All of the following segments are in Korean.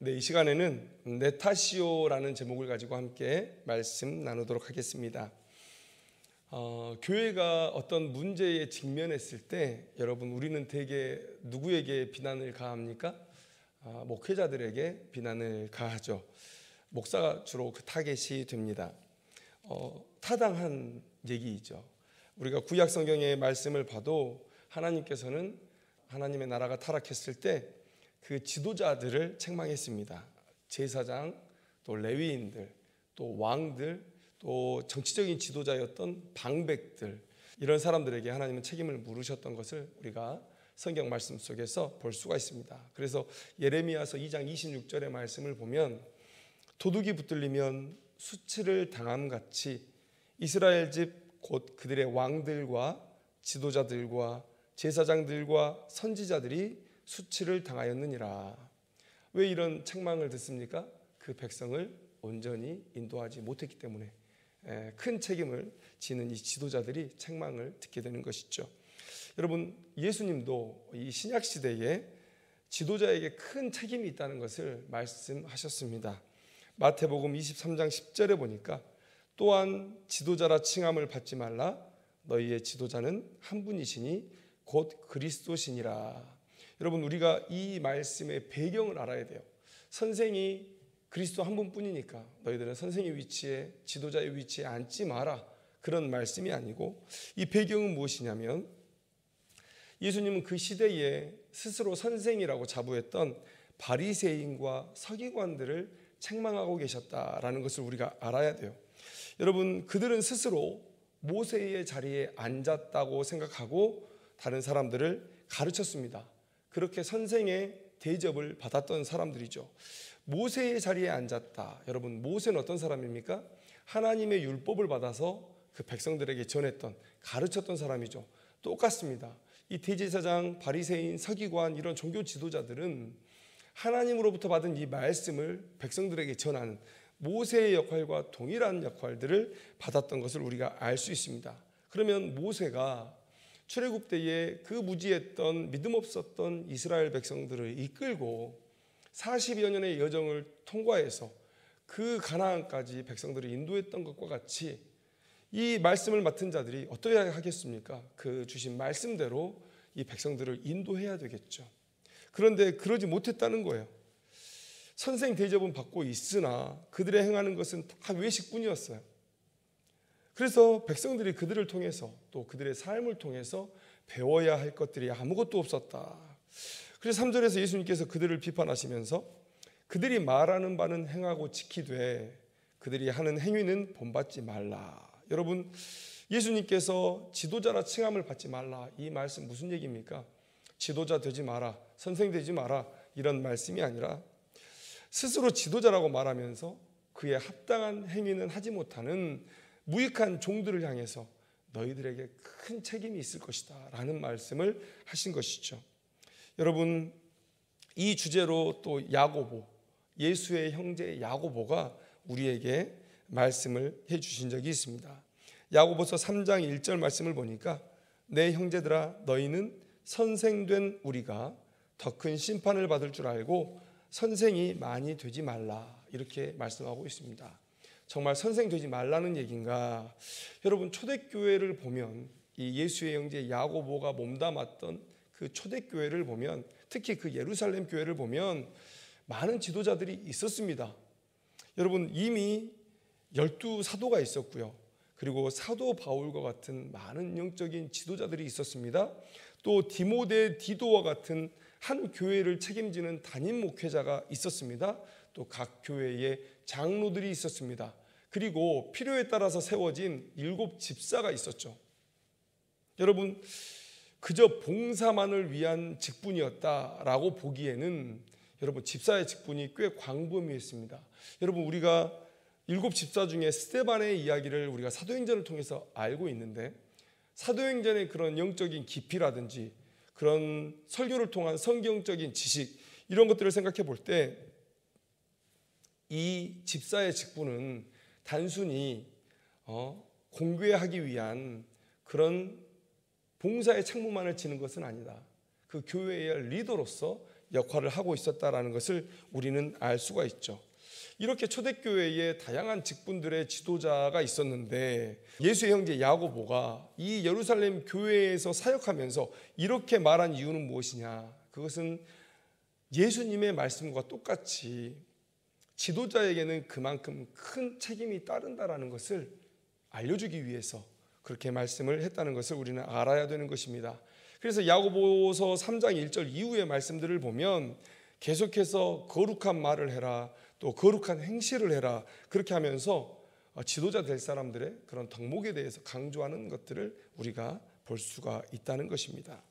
이 시간에는 내 탓이요라는 제목을 가지고 함께 말씀 나누도록 하겠습니다. 교회가 어떤 문제에 직면했을 때 여러분 우리는 대개 누구에게 비난을 가합니까? 목회자들에게 비난을 가하죠. 목사가 주로 그 타겟이 됩니다. 타당한 얘기이죠. 우리가 구약 성경의 말씀을 봐도 하나님께서는 하나님의 나라가 타락했을 때 그 지도자들을 책망했습니다. 제사장, 또 레위인들, 또 왕들, 또 정치적인 지도자였던 방백들, 이런 사람들에게 하나님은 책임을 물으셨던 것을 우리가 성경 말씀 속에서 볼 수가 있습니다. 그래서 예레미야서 2장 26절의 말씀을 보면 도둑이 붙들리면 수치를 당함같이 이스라엘 집 곧 그들의 왕들과 지도자들과 제사장들과 선지자들이 수치를 당하였느니라. 왜 이런 책망을 듣습니까? 그 백성을 온전히 인도하지 못했기 때문에 큰 책임을 지는 이 지도자들이 책망을 듣게 되는 것이죠. 여러분, 예수님도 이 신약 시대에 지도자에게 큰 책임이 있다는 것을 말씀하셨습니다. 마태복음 23장 10절에 보니까 또한 지도자라 칭함을 받지 말라. 너희의 지도자는 한 분이시니 곧 그리스도시니라. 여러분, 우리가 이 말씀의 배경을 알아야 돼요. 선생이 그리스도 한 분뿐이니까 너희들은 선생의 위치에, 지도자의 위치에 앉지 마라, 그런 말씀이 아니고, 이 배경은 무엇이냐면 예수님은 그 시대에 스스로 선생이라고 자부했던 바리새인과 서기관들을 책망하고 계셨다라는 것을 우리가 알아야 돼요. 여러분, 그들은 스스로 모세의 자리에 앉았다고 생각하고 다른 사람들을 가르쳤습니다. 그렇게 선생의 대접을 받았던 사람들이죠. 모세의 자리에 앉았다. 여러분, 모세는 어떤 사람입니까? 하나님의 율법을 받아서 그 백성들에게 전했던, 가르쳤던 사람이죠. 똑같습니다. 이 대제사장, 바리새인, 서기관, 이런 종교 지도자들은 하나님으로부터 받은 이 말씀을 백성들에게 전하는 모세의 역할과 동일한 역할들을 받았던 것을 우리가 알 수 있습니다. 그러면 모세가 출애굽 때에 그 무지했던, 믿음 없었던 이스라엘 백성들을 이끌고 40여 년의 여정을 통과해서 그 가나안까지 백성들을 인도했던 것과 같이 이 말씀을 맡은 자들이 어떠해야 하겠습니까? 그 주신 말씀대로 이 백성들을 인도해야 되겠죠. 그런데 그러지 못했다는 거예요. 선생 대접은 받고 있으나 그들의 행하는 것은 다 외식뿐이었어요. 그래서 백성들이 그들을 통해서, 또 그들의 삶을 통해서 배워야 할 것들이 아무것도 없었다. 그래서 3절에서 예수님께서 그들을 비판하시면서 그들이 말하는 바는 행하고 지키되 그들이 하는 행위는 본받지 말라. 여러분, 예수님께서 지도자라 칭함을 받지 말라, 이 말씀 무슨 얘기입니까? 지도자 되지 마라, 선생 되지 마라, 이런 말씀이 아니라 스스로 지도자라고 말하면서 그에 합당한 행위는 하지 못하는 무익한 종들을 향해서 너희들에게 큰 책임이 있을 것이다 라는 말씀을 하신 것이죠. 여러분, 이 주제로 또 야고보, 예수의 형제 야고보가 우리에게 말씀을 해주신 적이 있습니다. 야고보서 3장 1절 말씀을 보니까 내 형제들아, 너희는 선생된 우리가 더 큰 심판을 받을 줄 알고 선생이 많이 되지 말라, 이렇게 말씀하고 있습니다. 정말 선생 되지 말라는 얘기인가? 여러분, 초대교회를 보면 이 예수의 형제 야고보가 몸담았던 그 초대교회를 보면, 특히 그 예루살렘 교회를 보면 많은 지도자들이 있었습니다. 여러분, 이미 12사도가 있었고요. 그리고 사도 바울과 같은 많은 영적인 지도자들이 있었습니다. 또 디모데, 디도와 같은 한 교회를 책임지는 담임 목회자가 있었습니다. 또 각 교회에 장로들이 있었습니다. 그리고 필요에 따라서 세워진 7 집사가 있었죠. 여러분, 그저 봉사만을 위한 직분이었다라고 보기에는 여러분, 집사의 직분이 꽤 광범위했습니다. 여러분, 우리가 7 집사 중에 스데반의 이야기를 우리가 사도행전을 통해서 알고 있는데, 사도행전의 그런 영적인 깊이라든지 그런 설교를 통한 성경적인 지식, 이런 것들을 생각해 볼 때 이 집사의 직분은 단순히 공교회하기 위한 그런 봉사의 책무만을 지는 것은 아니다. 그 교회의 리더로서 역할을 하고 있었다라는 것을 우리는 알 수가 있죠. 이렇게 초대교회에 다양한 직분들의 지도자가 있었는데 예수의 형제 야고보가 이 예루살렘 교회에서 사역하면서 이렇게 말한 이유는 무엇이냐? 그것은 예수님의 말씀과 똑같이 지도자에게는 그만큼 큰 책임이 따른다라는 것을 알려주기 위해서 그렇게 말씀을 했다는 것을 우리는 알아야 되는 것입니다. 그래서 야고보서 3장 1절 이후의 말씀들을 보면 계속해서 거룩한 말을 해라, 또 거룩한 행실을 해라, 그렇게 하면서 지도자 될 사람들의 그런 덕목에 대해서 강조하는 것들을 우리가 볼 수가 있다는 것입니다.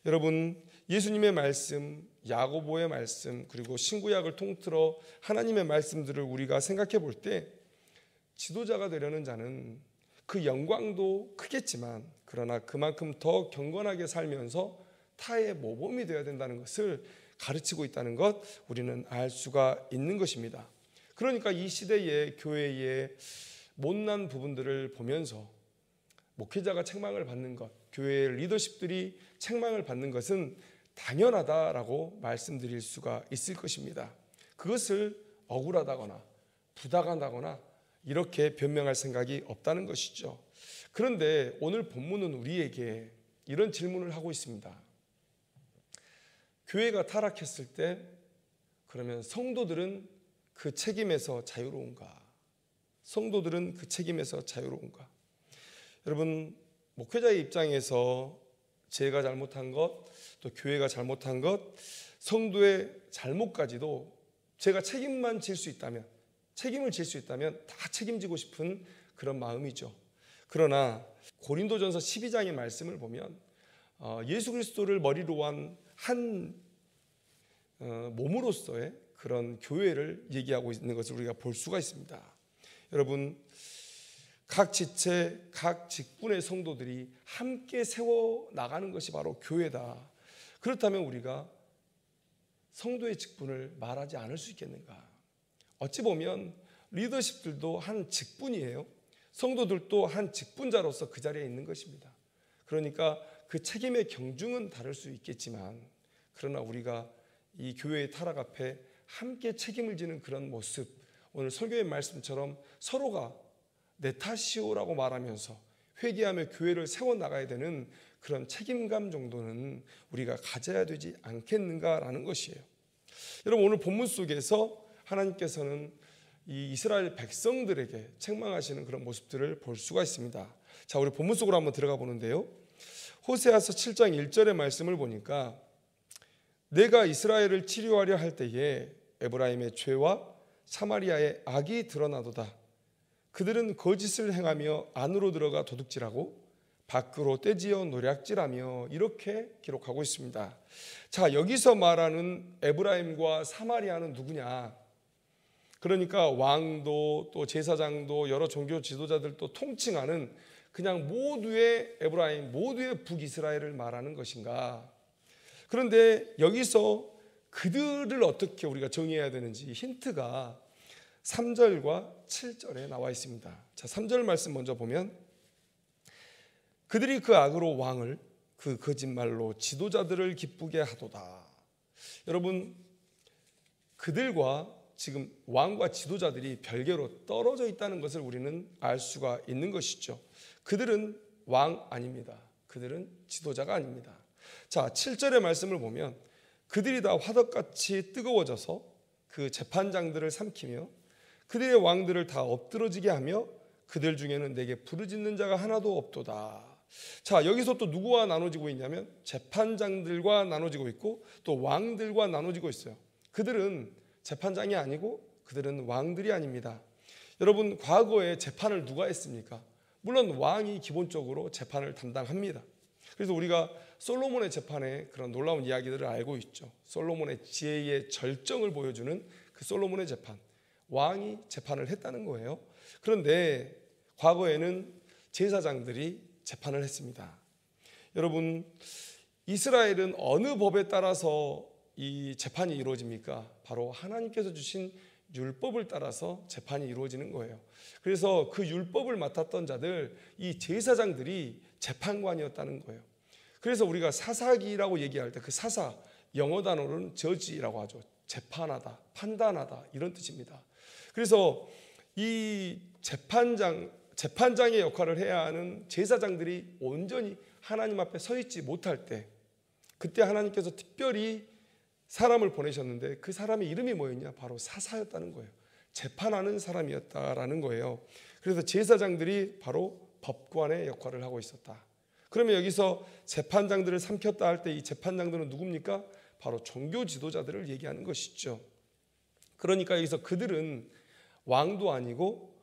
여러분, 예수님의 말씀, 야고보의 말씀, 그리고 신구약을 통틀어 하나님의 말씀들을 우리가 생각해 볼 때 지도자가 되려는 자는 그 영광도 크겠지만 그러나 그만큼 더 경건하게 살면서 타의 모범이 되어야 된다는 것을 가르치고 있다는 것 우리는 알 수가 있는 것입니다. 그러니까 이 시대의 교회의 못난 부분들을 보면서 목회자가 책망을 받는 것, 교회의 리더십들이 책망을 받는 것은 당연하다라고 말씀드릴 수가 있을 것입니다. 그것을 억울하다거나 부당하다거나 이렇게 변명할 생각이 없다는 것이죠. 그런데 오늘 본문은 우리에게 이런 질문을 하고 있습니다. 교회가 타락했을 때 그러면 성도들은 그 책임에서 자유로운가? 성도들은 그 책임에서 자유로운가? 여러분, 목회자의 입장에서 제가 잘못한 것, 또 교회가 잘못한 것, 성도의 잘못까지도 제가 책임을 질 수 있다면 다 책임지고 싶은 그런 마음이죠. 그러나 고린도전서 12장의 말씀을 보면 예수 그리스도를 머리로 한 몸으로서의 그런 교회를 얘기하고 있는 것을 우리가 볼 수가 있습니다. 여러분, 각 지체, 각 직분의 성도들이 함께 세워나가는 것이 바로 교회다. 그렇다면 우리가 성도의 직분을 말하지 않을 수 있겠는가? 어찌 보면 리더십들도 한 직분이에요. 성도들도 한 직분자로서 그 자리에 있는 것입니다. 그러니까 그 책임의 경중은 다를 수 있겠지만 그러나 우리가 이 교회의 타락 앞에 함께 책임을 지는 그런 모습, 오늘 설교의 말씀처럼 서로가 내 탓이오라고 말하면서 회개하며 교회를 세워나가야 되는 그런 책임감 정도는 우리가 가져야 되지 않겠는가라는 것이에요. 여러분, 오늘 본문 속에서 하나님께서는 이 이스라엘 백성들에게 책망하시는 그런 모습들을 볼 수가 있습니다. 자, 우리 본문 속으로 한번 들어가 보는데요. 호세아서 7장 1절의 말씀을 보니까 내가 이스라엘을 치료하려 할 때에 에브라임의 죄와 사마리아의 악이 드러나도다. 그들은 거짓을 행하며 안으로 들어가 도둑질하고 밖으로 떼지어 노략질하며, 이렇게 기록하고 있습니다. 자, 여기서 말하는 에브라임과 사마리아는 누구냐? 그러니까 왕도 또 제사장도 여러 종교 지도자들도 통칭하는 그냥 모두의 에브라임, 모두의 북이스라엘을 말하는 것인가? 그런데 여기서 그들을 어떻게 우리가 정의해야 되는지 힌트가 3절과 7절에 나와 있습니다. 자, 3절 말씀 먼저 보면 그들이 그 악으로 왕을 그 거짓말로 지도자들을 기쁘게 하도다. 여러분, 그들과 지금 왕과 지도자들이 별개로 떨어져 있다는 것을 우리는 알 수가 있는 것이죠. 그들은 왕 아닙니다. 그들은 지도자가 아닙니다. 자, 7절의 말씀을 보면 그들이 다 화덕같이 뜨거워져서 그 재판장들을 삼키며 그들의 왕들을 다 엎드러지게 하며 그들 중에는 내게 부르짖는 자가 하나도 없도다. 자, 여기서 또 누구와 나눠지고 있냐면 재판장들과 나눠지고 있고 또 왕들과 나눠지고 있어요. 그들은 재판장이 아니고 그들은 왕들이 아닙니다. 여러분, 과거에 재판을 누가 했습니까? 물론 왕이 기본적으로 재판을 담당합니다. 그래서 우리가 솔로몬의 재판의 그런 놀라운 이야기들을 알고 있죠. 솔로몬의 지혜의 절정을 보여주는 그 솔로몬의 재판, 왕이 재판을 했다는 거예요. 그런데 과거에는 제사장들이 재판을 했습니다. 여러분, 이스라엘은 어느 법에 따라서 이 재판이 이루어집니까? 바로 하나님께서 주신 율법을 따라서 재판이 이루어지는 거예요. 그래서 그 율법을 맡았던 자들, 이 제사장들이 재판관이었다는 거예요. 그래서 우리가 사사기라고 얘기할 때 그 사사, 영어 단어로는 저지라고 하죠. 재판하다, 판단하다 이런 뜻입니다. 그래서 이 재판장의 역할을 해야 하는 제사장들이 온전히 하나님 앞에 서 있지 못할 때, 그때 하나님께서 특별히 사람을 보내셨는데 그 사람의 이름이 뭐였냐? 바로 사사였다는 거예요. 재판하는 사람이었다라는 거예요. 그래서 제사장들이 바로 법관의 역할을 하고 있었다. 그러면 여기서 재판장들을 삼켰다 할 때 이 재판장들은 누굽니까? 바로 종교 지도자들을 얘기하는 것이죠. 그러니까 여기서 그들은 왕도 아니고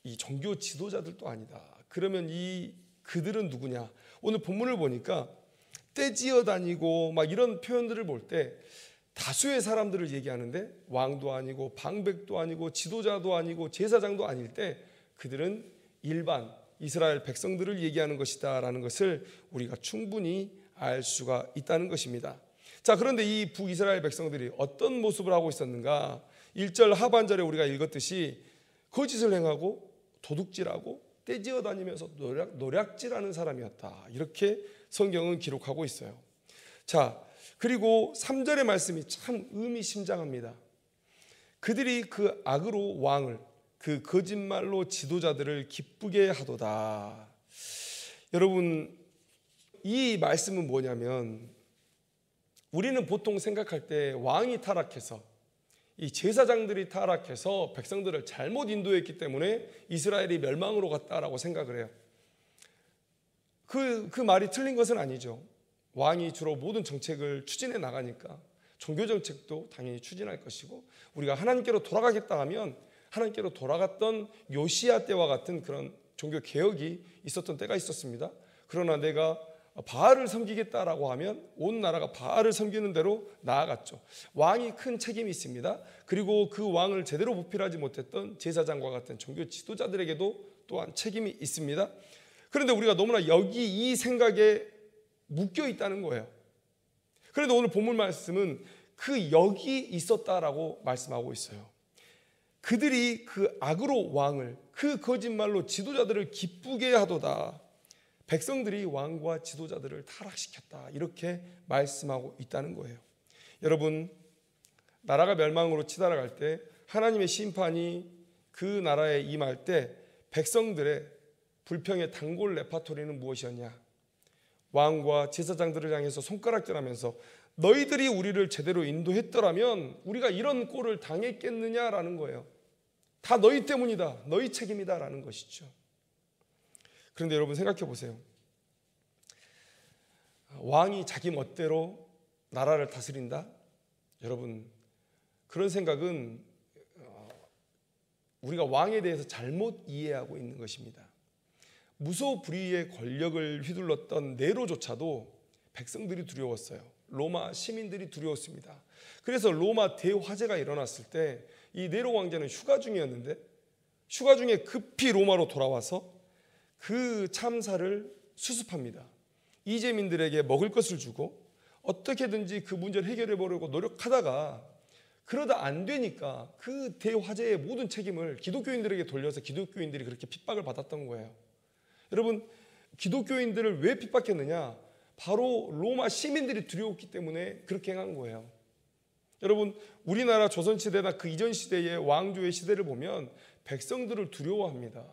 이 종교 지도자들도 아니다. 그러면 이 그들은 누구냐? 오늘 본문을 보니까 떼지어 다니고 막 이런 표현들을 볼 때 다수의 사람들을 얘기하는데 왕도 아니고 방백도 아니고 지도자도 아니고 제사장도 아닐 때 그들은 일반 이스라엘 백성들을 얘기하는 것이다 라는 것을 우리가 충분히 알 수가 있다는 것입니다. 자, 그런데 이 북이스라엘 백성들이 어떤 모습을 하고 있었는가? 1절 하반절에 우리가 읽었듯이 거짓을 행하고 도둑질하고 떼지어 다니면서 노략질하는 사람이었다. 이렇게 성경은 기록하고 있어요. 자, 그리고 3절의 말씀이 참 의미심장합니다. 그들이 그 악으로 왕을, 그 거짓말로 지도자들을 기쁘게 하도다. 여러분, 이 말씀은 뭐냐면 우리는 보통 생각할 때 왕이 타락해서, 이 제사장들이 타락해서 백성들을 잘못 인도했기 때문에 이스라엘이 멸망으로 갔다라고 생각을 해요. 그 말이 틀린 것은 아니죠. 왕이 주로 모든 정책을 추진해 나가니까 종교 정책도 당연히 추진할 것이고, 우리가 하나님께로 돌아가겠다 하면 하나님께로 돌아갔던 요시야 때와 같은 그런 종교 개혁이 있었던 때가 있었습니다. 그러나 내가 바알을 섬기겠다라고 하면 온 나라가 바알을 섬기는 대로 나아갔죠. 왕이 큰 책임이 있습니다. 그리고 그 왕을 제대로 보필하지 못했던 제사장과 같은 종교 지도자들에게도 또한 책임이 있습니다. 그런데 우리가 너무나 여기 이 생각에 묶여 있다는 거예요. 그런데 오늘 본문 말씀은 그 여기 있었다라고 말씀하고 있어요. 그들이 그 악으로 왕을, 그 거짓말로 지도자들을 기쁘게 하도다. 백성들이 왕과 지도자들을 타락시켰다. 이렇게 말씀하고 있다는 거예요. 여러분, 나라가 멸망으로 치달아갈 때 하나님의 심판이 그 나라에 임할 때 백성들의 불평의 단골 레파토리는 무엇이었냐? 왕과 제사장들을 향해서 손가락질하면서 너희들이 우리를 제대로 인도했더라면 우리가 이런 꼴을 당했겠느냐라는 거예요. 다 너희 때문이다. 너희 책임이다라는 것이죠. 그런데 여러분 생각해 보세요. 왕이 자기 멋대로 나라를 다스린다? 여러분, 그런 생각은 우리가 왕에 대해서 잘못 이해하고 있는 것입니다. 무소불위의 권력을 휘둘렀던 네로조차도 백성들이 두려웠어요. 로마 시민들이 두려웠습니다. 그래서 로마 대화재가 일어났을 때 이 네로 왕자는 휴가 중이었는데, 휴가 중에 급히 로마로 돌아와서 그 참사를 수습합니다. 이재민들에게 먹을 것을 주고 어떻게든지 그 문제를 해결해 보려고 노력하다가, 그러다 안 되니까 그 대화재의 모든 책임을 기독교인들에게 돌려서 기독교인들이 그렇게 핍박을 받았던 거예요. 여러분, 기독교인들을 왜 핍박했느냐? 바로 로마 시민들이 두려웠기 때문에 그렇게 행한 거예요. 여러분, 우리나라 조선시대나 그 이전 시대의 왕조의 시대를 보면 백성들을 두려워합니다.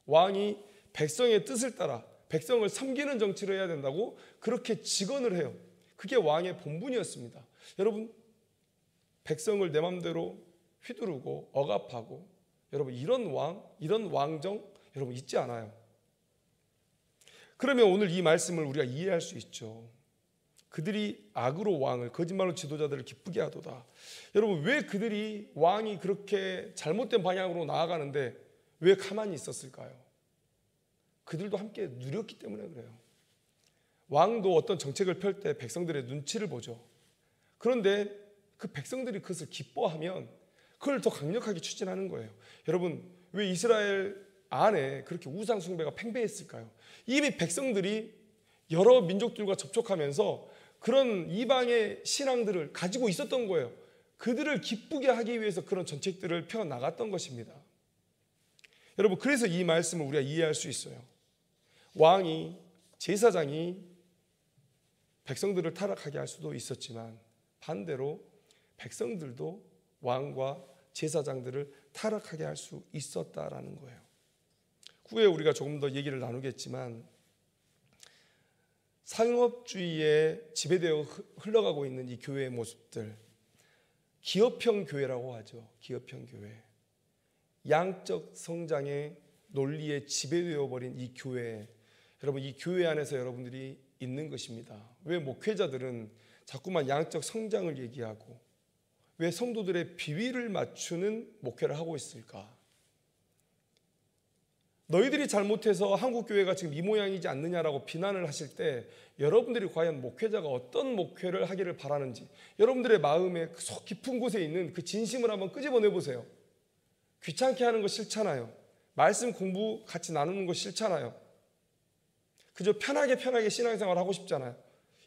왕이 백성의 뜻을 따라 백성을 섬기는 정치를 해야 된다고 그렇게 직언을 해요. 그게 왕의 본분이었습니다. 여러분, 백성을 내 맘대로 휘두르고 억압하고, 여러분, 이런 왕, 이런 왕정 여러분 있지 않아요. 그러면 오늘 이 말씀을 우리가 이해할 수 있죠. 그들이 악으로 왕을, 거짓말로 지도자들을 기쁘게 하도다. 여러분, 왜 그들이 왕이 그렇게 잘못된 방향으로 나아가는데 왜 가만히 있었을까요? 그들도 함께 누렸기 때문에 그래요. 왕도 어떤 정책을 펼 때 백성들의 눈치를 보죠. 그런데 그 백성들이 그것을 기뻐하면 그걸 더 강력하게 추진하는 거예요. 여러분, 왜 이스라엘 안에 그렇게 우상 숭배가 팽배했을까요? 이미 백성들이 여러 민족들과 접촉하면서 그런 이방의 신앙들을 가지고 있었던 거예요. 그들을 기쁘게 하기 위해서 그런 정책들을 펴나갔던 것입니다. 여러분, 그래서 이 말씀을 우리가 이해할 수 있어요. 왕이, 제사장이 백성들을 타락하게 할 수도 있었지만 반대로 백성들도 왕과 제사장들을 타락하게 할 수 있었다라는 거예요. 후에 우리가 조금 더 얘기를 나누겠지만 상업주의에 지배되어 흘러가고 있는 이 교회의 모습들, 기업형 교회라고 하죠. 기업형 교회. 양적 성장의 논리에 지배되어 버린 이 교회, 여러분 이 교회 안에서 여러분들이 있는 것입니다. 왜 목회자들은 자꾸만 양적 성장을 얘기하고 왜 성도들의 비위를 맞추는 목회를 하고 있을까? 너희들이 잘못해서 한국교회가 지금 이 모양이지 않느냐라고 비난을 하실 때 여러분들이 과연 목회자가 어떤 목회를 하기를 바라는지 여러분들의 마음의 속 깊은 곳에 있는 그 진심을 한번 끄집어내 보세요. 귀찮게 하는 거 싫잖아요. 말씀 공부 같이 나누는 거 싫잖아요. 그저 편하게 신앙생활 하고 싶잖아요.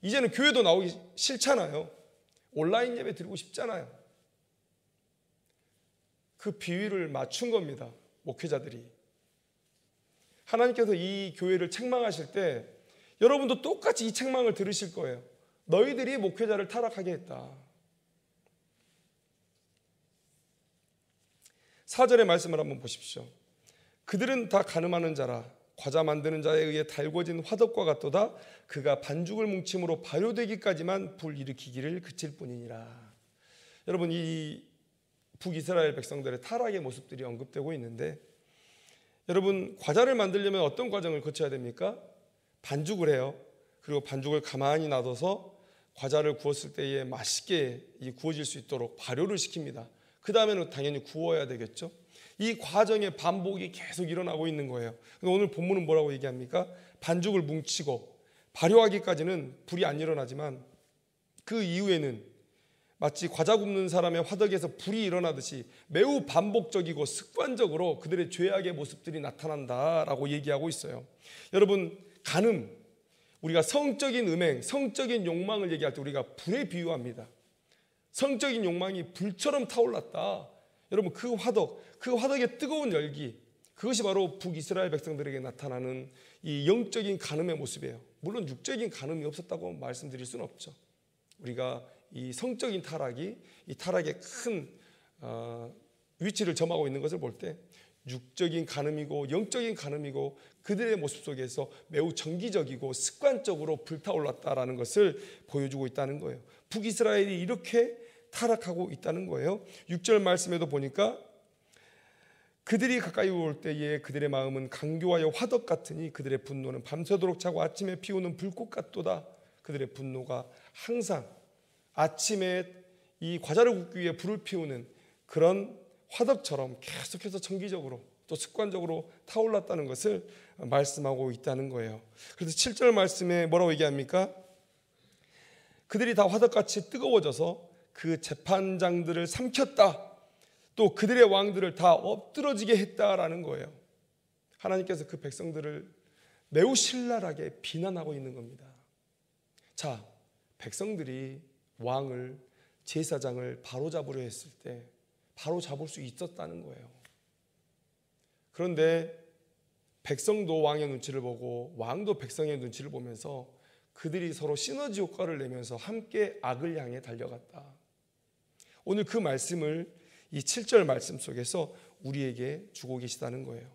이제는 교회도 나오기 싫잖아요. 온라인 예배 드리고 싶잖아요. 그 비위를 맞춘 겁니다. 목회자들이. 하나님께서 이 교회를 책망하실 때 여러분도 똑같이 이 책망을 들으실 거예요. 너희들이 목회자를 타락하게 했다. 4절의 말씀을 한번 보십시오. 그들은 다 가늠하는 자라 과자 만드는 자에 의해 달궈진 화덕과 같도다. 그가 반죽을 뭉침으로 발효되기까지만 불일으키기를 그칠 뿐이니라. 여러분 이 북이스라엘 백성들의 타락의 모습들이 언급되고 있는데 여러분 과자를 만들려면 어떤 과정을 거쳐야 됩니까? 반죽을 해요. 그리고 반죽을 가만히 놔둬서 과자를 구웠을 때에 맛있게 구워질 수 있도록 발효를 시킵니다. 그 다음에는 당연히 구워야 되겠죠. 이 과정의 반복이 계속 일어나고 있는 거예요. 오늘 본문은 뭐라고 얘기합니까? 반죽을 뭉치고 발효하기까지는 불이 안 일어나지만 그 이후에는 마치 과자 굽는 사람의 화덕에서 불이 일어나듯이 매우 반복적이고 습관적으로 그들의 죄악의 모습들이 나타난다라고 얘기하고 있어요. 여러분 간음, 우리가 성적인 음행, 성적인 욕망을 얘기할 때 우리가 불에 비유합니다. 성적인 욕망이 불처럼 타올랐다. 여러분 그 화덕의 뜨거운 열기, 그것이 바로 북이스라엘 백성들에게 나타나는 이 영적인 간음의 모습이에요. 물론 육적인 간음이 없었다고 말씀드릴 수는 없죠. 우리가 이 성적인 타락이 이 타락의 큰 위치를 점하고 있는 것을 볼 때 육적인 간음이고 영적인 간음이고 그들의 모습 속에서 매우 정기적이고 습관적으로 불타올랐다라는 것을 보여주고 있다는 거예요. 북이스라엘이 이렇게 타락하고 있다는 거예요. 6절 말씀에도 보니까 그들이 가까이 올 때에 그들의 마음은 강교하여 화덕 같으니 그들의 분노는 밤새도록 차고 아침에 피우는 불꽃 같도다. 그들의 분노가 항상 아침에 이 과자를 굽기 위해 불을 피우는 그런 화덕처럼 계속해서 정기적으로 또 습관적으로 타올랐다는 것을 말씀하고 있다는 거예요. 그래서 7절 말씀에 뭐라고 얘기합니까? 그들이 다 화덕같이 뜨거워져서 그 재판장들을 삼켰다. 또 그들의 왕들을 다 엎드러지게 했다라는 거예요. 하나님께서 그 백성들을 매우 신랄하게 비난하고 있는 겁니다. 자, 백성들이 왕을, 제사장을 바로잡으려 했을 때 바로잡을 수 있었다는 거예요. 그런데 백성도 왕의 눈치를 보고 왕도 백성의 눈치를 보면서 그들이 서로 시너지 효과를 내면서 함께 악을 향해 달려갔다. 오늘 그 말씀을 이 7절 말씀 속에서 우리에게 주고 계시다는 거예요.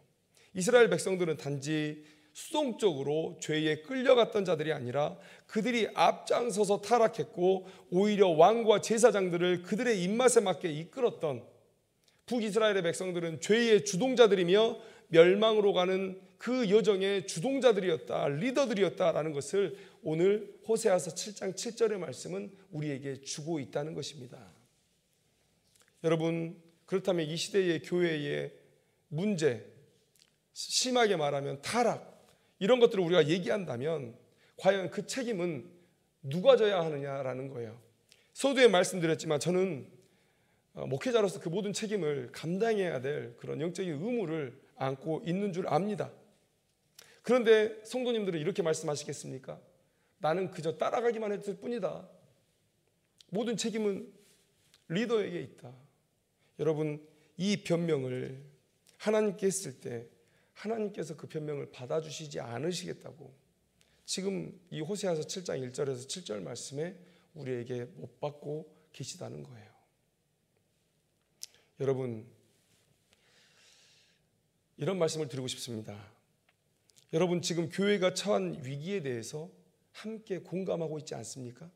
이스라엘 백성들은 단지 수동적으로 죄에 끌려갔던 자들이 아니라 그들이 앞장서서 타락했고 오히려 왕과 제사장들을 그들의 입맛에 맞게 이끌었던 북이스라엘의 백성들은 죄의 주동자들이며 멸망으로 가는 그 여정의 주동자들이었다, 리더들이었다라는 것을 오늘 호세아서 7장 7절의 말씀은 우리에게 주고 있다는 것입니다. 여러분, 그렇다면 이 시대의 교회의 문제, 심하게 말하면 타락, 이런 것들을 우리가 얘기한다면 과연 그 책임은 누가 져야 하느냐라는 거예요. 서두에 말씀드렸지만 저는 목회자로서 그 모든 책임을 감당해야 될 그런 영적인 의무를 안고 있는 줄 압니다. 그런데 성도님들은 이렇게 말씀하시겠습니까? 나는 그저 따라가기만 했을 뿐이다. 모든 책임은 리더에게 있다. 여러분, 이 변명을 하나님께 했을 때 하나님께서 그 변명을 받아주시지 않으시겠다고 지금 이 호세아서 7장 1절에서 7절 말씀에 우리에게 못 받고 계시다는 거예요. 여러분, 이런 말씀을 드리고 싶습니다. 여러분, 지금 교회가 처한 위기에 대해서 함께 공감하고 있지 않습니까?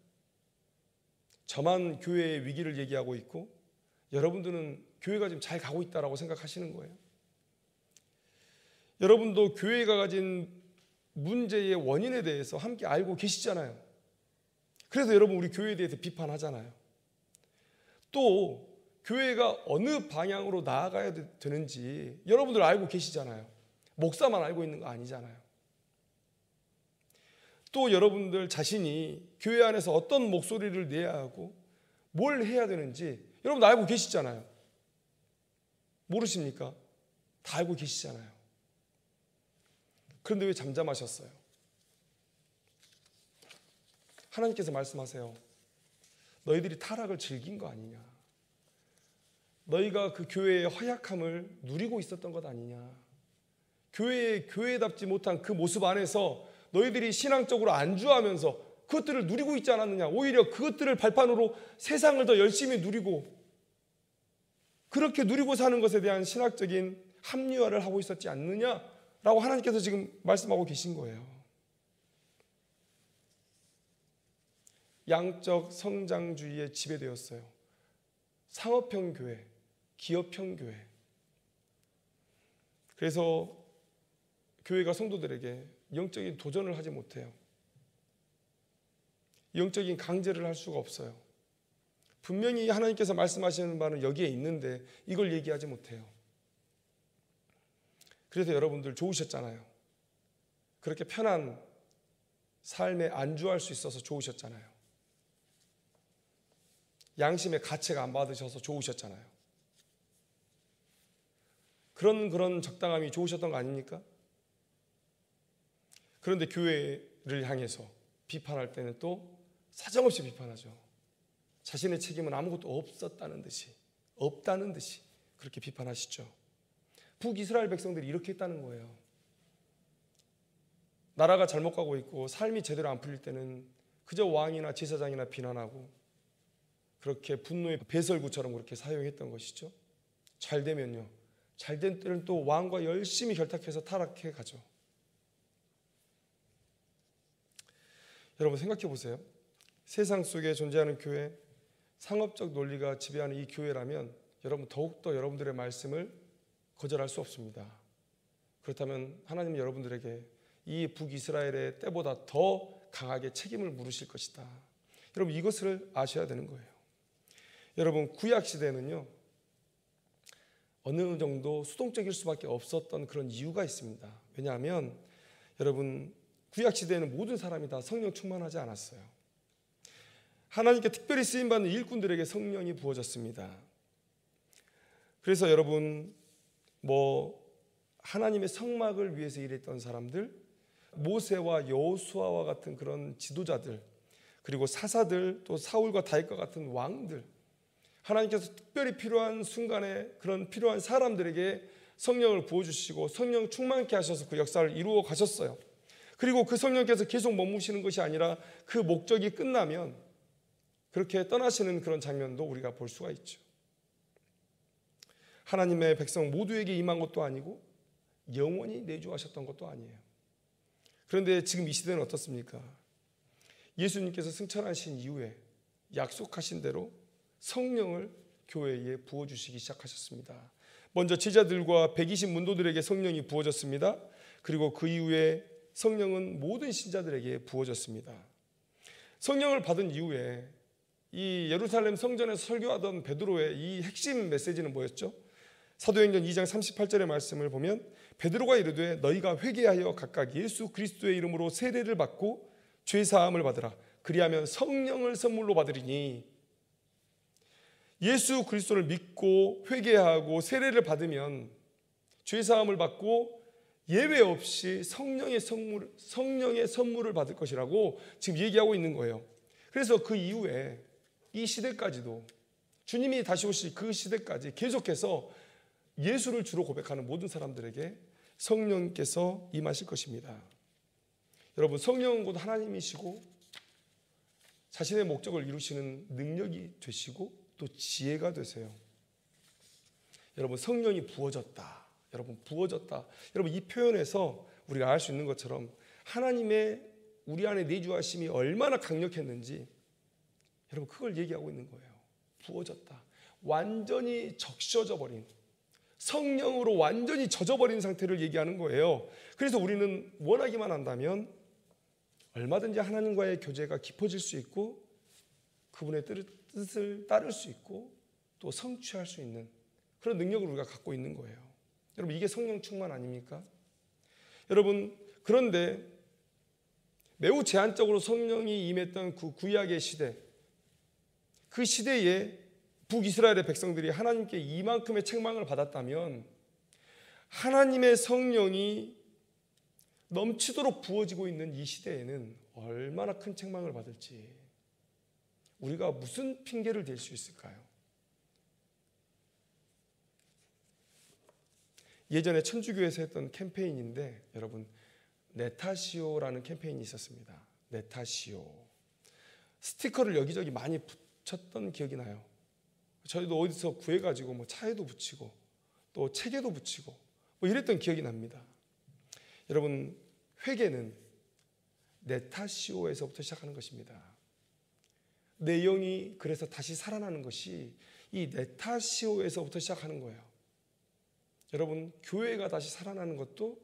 저만 교회의 위기를 얘기하고 있고 여러분들은 교회가 지금 잘 가고 있다라고 생각하시는 거예요. 여러분도 교회가 가진 문제의 원인에 대해서 함께 알고 계시잖아요. 그래서 여러분 우리 교회에 대해서 비판하잖아요. 또 교회가 어느 방향으로 나아가야 되는지 여러분들 알고 계시잖아요. 목사만 알고 있는 거 아니잖아요. 또 여러분들 자신이 교회 안에서 어떤 목소리를 내야 하고 뭘 해야 되는지 여러분 알고 계시잖아요. 모르십니까? 다 알고 계시잖아요. 그런데 왜 잠잠하셨어요? 하나님께서 말씀하세요. 너희들이 타락을 즐긴 거 아니냐? 너희가 그 교회의 허약함을 누리고 있었던 것 아니냐? 교회답지 못한 그 모습 안에서 너희들이 신앙적으로 안주하면서 그것들을 누리고 있지 않았느냐? 오히려 그것들을 발판으로 세상을 더 열심히 누리고 그렇게 누리고 사는 것에 대한 신학적인 합리화를 하고 있었지 않느냐라고 하나님께서 지금 말씀하고 계신 거예요. 양적 성장주의에 지배되었어요. 상업형 교회, 기업형 교회. 그래서 교회가 성도들에게 영적인 도전을 하지 못해요. 영적인 강제를 할 수가 없어요. 분명히 하나님께서 말씀하시는 바는 여기에 있는데 이걸 얘기하지 못해요. 그래서 여러분들 좋으셨잖아요. 그렇게 편한 삶에 안주할 수 있어서 좋으셨잖아요. 양심의 가책 안 받으셔서 좋으셨잖아요. 그런 적당함이 좋으셨던 거 아닙니까? 그런데 교회를 향해서 비판할 때는 또 사정없이 비판하죠. 자신의 책임은 아무것도 없다는 듯이 그렇게 비판하시죠. 북이스라엘 백성들이 이렇게 했다는 거예요. 나라가 잘못 가고 있고 삶이 제대로 안 풀릴 때는 그저 왕이나 제사장이나 비난하고 그렇게 분노의 배설구처럼 그렇게 사용했던 것이죠. 잘 되면요, 잘된 때는 또 왕과 열심히 결탁해서 타락해 가죠. 여러분 생각해 보세요. 세상 속에 존재하는 교회, 상업적 논리가 지배하는 이 교회라면 여러분 더욱더 여러분들의 말씀을 거절할 수 없습니다. 그렇다면 하나님은 여러분들에게 이 북이스라엘의 때보다 더 강하게 책임을 물으실 것이다. 여러분 이것을 아셔야 되는 거예요. 여러분 구약시대는요, 어느 정도 수동적일 수밖에 없었던 그런 이유가 있습니다. 왜냐하면 여러분 구약시대에는 모든 사람이 다 성령 충만하지 않았어요. 하나님께 특별히 쓰임받는 일꾼들에게 성령이 부어졌습니다. 그래서 여러분 하나님의 성막을 위해서 일했던 사람들, 모세와 여호수아와 같은 그런 지도자들, 그리고 사사들, 또 사울과 다윗과 같은 왕들, 하나님께서 특별히 필요한 순간에 그런 필요한 사람들에게 성령을 부어주시고 성령 충만케 하셔서 그 역사를 이루어 가셨어요. 그리고 그 성령께서 계속 머무시는 것이 아니라 그 목적이 끝나면 그렇게 떠나시는 그런 장면도 우리가 볼 수가 있죠. 하나님의 백성 모두에게 임한 것도 아니고 영원히 내주하셨던 것도 아니에요. 그런데 지금 이 시대는 어떻습니까? 예수님께서 승천하신 이후에 약속하신 대로 성령을 교회에 부어주시기 시작하셨습니다. 먼저 제자들과 120 문도들에게 성령이 부어졌습니다. 그리고 그 이후에 성령은 모든 신자들에게 부어졌습니다. 성령을 받은 이후에 이 예루살렘 성전에서 설교하던 베드로의 이 핵심 메시지는 뭐였죠? 사도행전 2장 38절의 말씀을 보면 베드로가 이르되 너희가 회개하여 각각 예수 그리스도의 이름으로 세례를 받고 죄사함을 받으라. 그리하면 성령을 선물로 받으리니, 예수 그리스도를 믿고 회개하고 세례를 받으면 죄사함을 받고 예외 없이 성령의 선물을 받을 것이라고 지금 얘기하고 있는 거예요. 그래서 그 이후에 이 시대까지도 주님이 다시 오실 그 시대까지 계속해서 예수를 주로 고백하는 모든 사람들에게 성령께서 임하실 것입니다. 여러분, 성령은 곧 하나님이시고 자신의 목적을 이루시는 능력이 되시고 또 지혜가 되세요. 여러분, 성령이 부어졌다. 여러분, 부어졌다. 여러분, 이 표현에서 우리가 알 수 있는 것처럼 하나님의 우리 안에 내주하심이 얼마나 강력했는지 여러분, 그걸 얘기하고 있는 거예요. 부어졌다. 완전히 적셔져 버린, 성령으로 완전히 젖어버린 상태를 얘기하는 거예요. 그래서 우리는 원하기만 한다면 얼마든지 하나님과의 교제가 깊어질 수 있고 그분의 뜻을 따를 수 있고 또 성취할 수 있는 그런 능력을 우리가 갖고 있는 거예요. 여러분, 이게 성령 충만 아닙니까? 여러분, 그런데 매우 제한적으로 성령이 임했던 그 구약의 시대, 그 시대에 북이스라엘의 백성들이 하나님께 이만큼의 책망을 받았다면 하나님의 성령이 넘치도록 부어지고 있는 이 시대에는 얼마나 큰 책망을 받을지 우리가 무슨 핑계를 댈 수 있을까요? 예전에 천주교에서 했던 캠페인인데 여러분, 네타시오라는 캠페인이 있었습니다. 네타시오. 스티커를 여기저기 많이 붙였던 기억이 나요. 저희도 어디서 구해가지고 뭐 차에도 붙이고 또 책에도 붙이고 뭐 이랬던 기억이 납니다. 여러분, 회개는 네타시오에서부터 시작하는 것입니다. 내 영이 그래서 다시 살아나는 것이 이 네타시오에서부터 시작하는 거예요. 여러분, 교회가 다시 살아나는 것도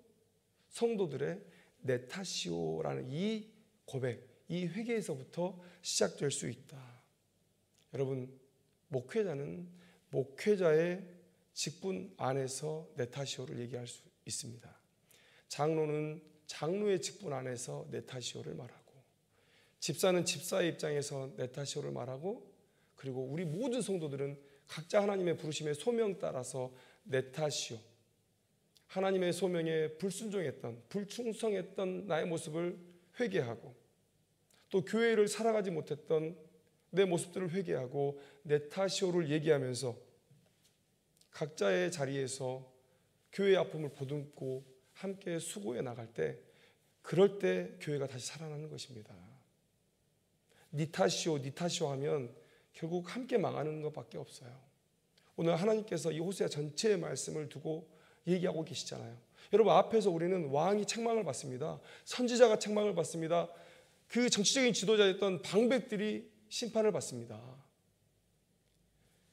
성도들의 네타시오라는 이 고백, 이 회개에서부터 시작될 수 있다. 여러분, 목회자는 목회자의 직분 안에서 네타시오를 얘기할 수 있습니다. 장로는 장로의 직분 안에서 네타시오를 말하고, 집사는 집사의 입장에서 네타시오를 말하고, 그리고 우리 모든 성도들은 각자 하나님의 부르심의 소명 따라서 네타시오, 하나님의 소명에 불순종했던, 불충성했던 나의 모습을 회개하고, 또 교회를 살아가지 못했던 내 모습들을 회개하고 네타시오를 얘기하면서 각자의 자리에서 교회의 아픔을 보듬고 함께 수고해 나갈 때, 그럴 때 교회가 다시 살아나는 것입니다. 니타시오 하면 결국 함께 망하는 것밖에 없어요. 오늘 하나님께서 이 호세아 전체의 말씀을 두고 얘기하고 계시잖아요. 여러분, 앞에서 우리는 왕이 책망을 받습니다. 선지자가 책망을 받습니다. 그 정치적인 지도자였던 방백들이 심판을 받습니다.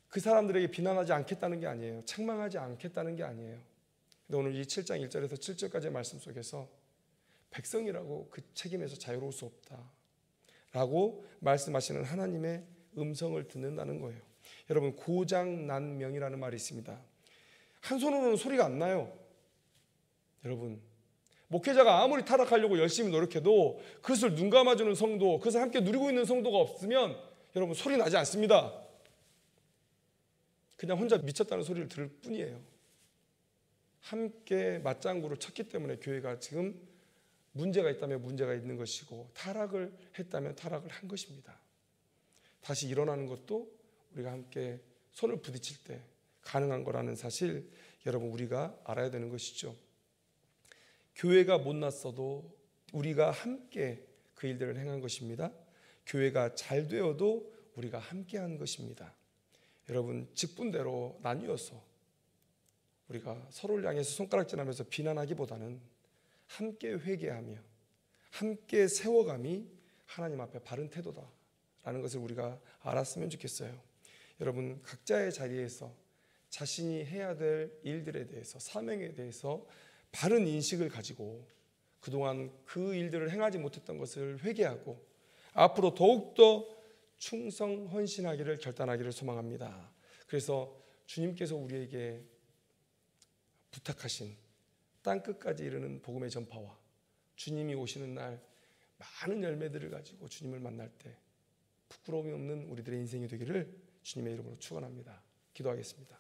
그 사람들에게 비난하지 않겠다는 게 아니에요. 책망하지 않겠다는 게 아니에요. 근데 오늘 이 7장 1절에서 7절까지의 말씀 속에서 백성이라고 그 책임에서 자유로울 수 없다 라고 말씀하시는 하나님의 음성을 듣는다는 거예요. 여러분, 고장난명이라는 말이 있습니다. 한 손으로는 소리가 안 나요. 여러분, 목회자가 아무리 타락하려고 열심히 노력해도 그것을 눈 감아주는 성도, 그것을 함께 누리고 있는 성도가 없으면 여러분, 소리 나지 않습니다. 그냥 혼자 미쳤다는 소리를 들을 뿐이에요. 함께 맞장구를 쳤기 때문에 교회가 지금 문제가 있다면 문제가 있는 것이고, 타락을 했다면 타락을 한 것입니다. 다시 일어나는 것도 우리가 함께 손을 부딪힐 때 가능한 거라는 사실, 여러분, 우리가 알아야 되는 것이죠. 교회가 못났어도 우리가 함께 그 일들을 행한 것입니다. 교회가 잘 되어도 우리가 함께 한 것입니다. 여러분, 직분대로 나뉘어서 우리가 서로를 향해서 손가락질하면서 비난하기보다는 함께 회개하며 함께 세워감이 하나님 앞에 바른 태도다라는 것을 우리가 알았으면 좋겠어요. 여러분, 각자의 자리에서 자신이 해야 될 일들에 대해서, 사명에 대해서 바른 인식을 가지고 그동안 그 일들을 행하지 못했던 것을 회개하고 앞으로 더욱더 충성 헌신하기를 결단하기를 소망합니다. 그래서 주님께서 우리에게 부탁하신 땅끝까지 이르는 복음의 전파와 주님이 오시는 날 많은 열매들을 가지고 주님을 만날 때 부끄러움이 없는 우리들의 인생이 되기를 주님의 이름으로 축원합니다. 기도하겠습니다.